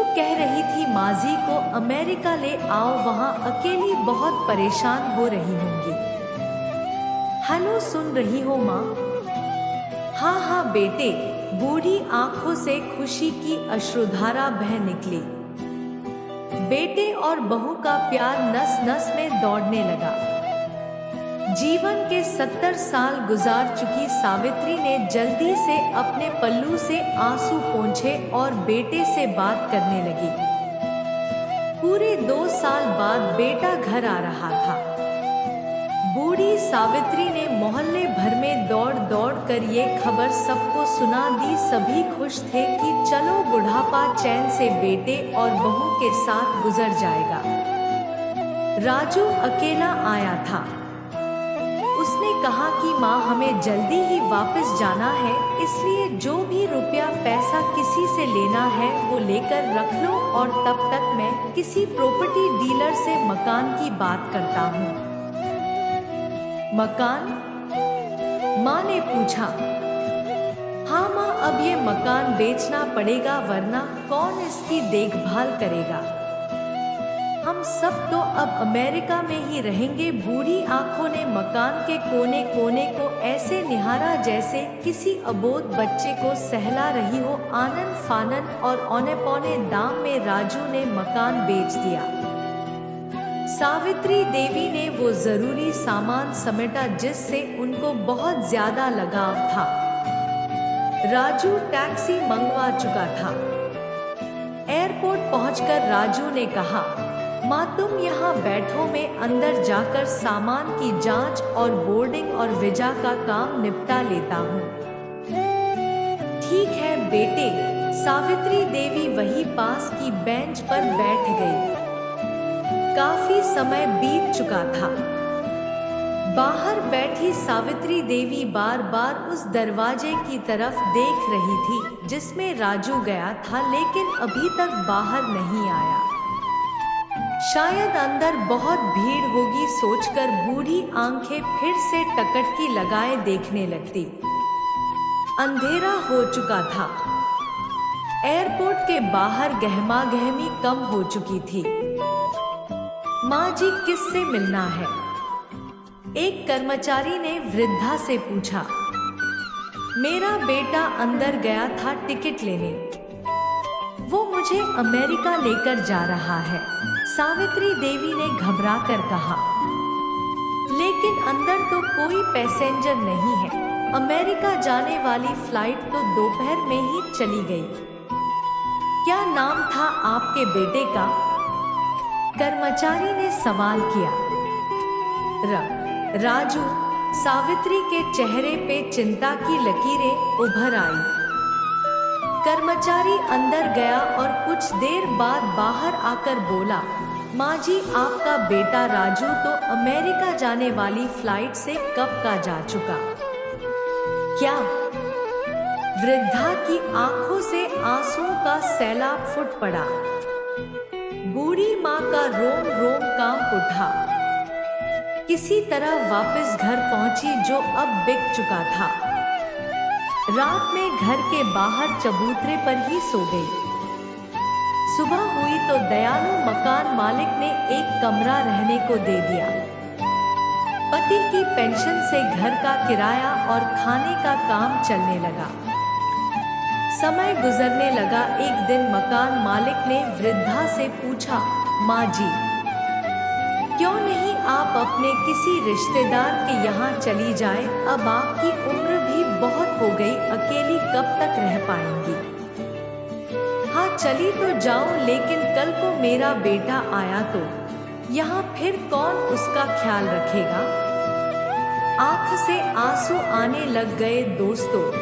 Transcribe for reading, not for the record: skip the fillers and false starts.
नीतू कह रही थी माजी को अमेरिका ले आओ, वहाँ अकेली बहुत परेशान हो रही होंगी। हेलो, सुन रही हो माँ? हाँ हाँ बेटे। बूढ़ी आंखों से खुशी की अश्रुधारा बह निकली। बेटे और बहू का प्यार नस नस में दौड़ने लगा। जीवन के 70 साल गुजार चुकी सावित्री ने जल्दी से अपने पल्लू से आंसू पोंछे और बेटे से बात करने लगी। पूरे 2 साल बाद बेटा घर आ रहा था। बूढ़ी सावित्री ने मोहल्ले भर में दौड़ दौड़ कर ये खबर सबको सुना दी। सभी खुश थे कि चलो बुढ़ापा चैन से बेटे और बहू के साथ गुजर जाएगा। राजू अकेला आया था। उसने कहा कि माँ, हमें जल्दी ही वापस जाना है, इसलिए जो भी रुपया पैसा किसी से लेना है वो लेकर रख लो, और तब तक मैं किसी प्रॉपर्टी डीलर से मकान की बात करता हूँ। मकान? माँ ने पूछा। हाँ माँ, अब ये मकान बेचना पड़ेगा, वरना कौन इसकी देखभाल करेगा? हम सब तो अब अमेरिका में ही रहेंगे। बूढ़ी आंखों ने मकान के कोने कोने को ऐसे निहारा जैसे किसी अबोध बच्चे को सहला रही हो। आनन फानन और औने पौने दाम में राजू ने मकान बेच दिया। सावित्री देवी ने वो जरूरी सामान समेटा जिससे उनको बहुत ज्यादा लगाव था। राजू टैक्सी मंगवा चुका था। एयरपोर्ट पहुंचकर राजू ने कहा, माँ तुम यहाँ बैठो, मैं अंदर जाकर सामान की जांच और बोर्डिंग और वीजा का काम निपटा लेता हूँ। ठीक है बेटे। सावित्री देवी वही पास की बेंच पर बैठ गई। काफी समय बीत चुका था। बाहर बैठी सावित्री देवी बार बार उस दरवाजे की तरफ देख रही थी जिसमें राजू गया था, लेकिन अभी तक बाहर नहीं आया। शायद अंदर बहुत भीड़ होगी सोचकर बूढ़ी आंखें फिर से टकटकी लगाए देखने लगती। अंधेरा हो चुका था। एयरपोर्ट के बाहर गहमा गहमी कम हो चुकी थी। माँ जी, किससे मिलना है? एक कर्मचारी ने वृद्धा से पूछा। मेरा बेटा अंदर गया था टिकट लेने, वो मुझे अमेरिका लेकर जा रहा है, सावित्री देवी ने घबरा कर कहा। लेकिन अंदर तो कोई पैसेंजर नहीं है, अमेरिका जाने वाली फ्लाइट तो दोपहर में ही चली गई। क्या नाम था आपके बेटे का? कर्मचारी ने सवाल किया। राजू। सावित्री के चेहरे पे चिंता की लकीरें उभर आई। कर्मचारी अंदर गया और कुछ देर बाद बाहर आकर बोला, माँ जी, आपका बेटा राजू तो अमेरिका जाने वाली फ्लाइट से कब का जा चुका। क्या? वृद्धा की आंखों से आंसुओं का सैलाब फूट पड़ा। बूढ़ी माँ का रोम रोम कांप उठा। किसी तरह वापस घर पहुंची जो अब बिक चुका था। रात में घर के बाहर चबूतरे पर ही सो गई। सुबह हुई तो दयालु मकान मालिक ने एक कमरा रहने को दे दिया। पति की पेंशन से घर का किराया और खाने का काम चलने लगा। समय गुजरने लगा। एक दिन मकान मालिक ने वृद्धा से पूछा, माँ जी, क्यों नहीं आप अपने किसी रिश्तेदार के यहाँ चली जाए? अब आपकी उम्र भी बहुत हो गई, अकेली कब तक रह पाएंगी? हाँ चली तो जाऊं, लेकिन कल को मेरा बेटा आया तो यहाँ फिर कौन उसका ख्याल रखेगा? आंख से आंसू आने लग गए दोस्तों।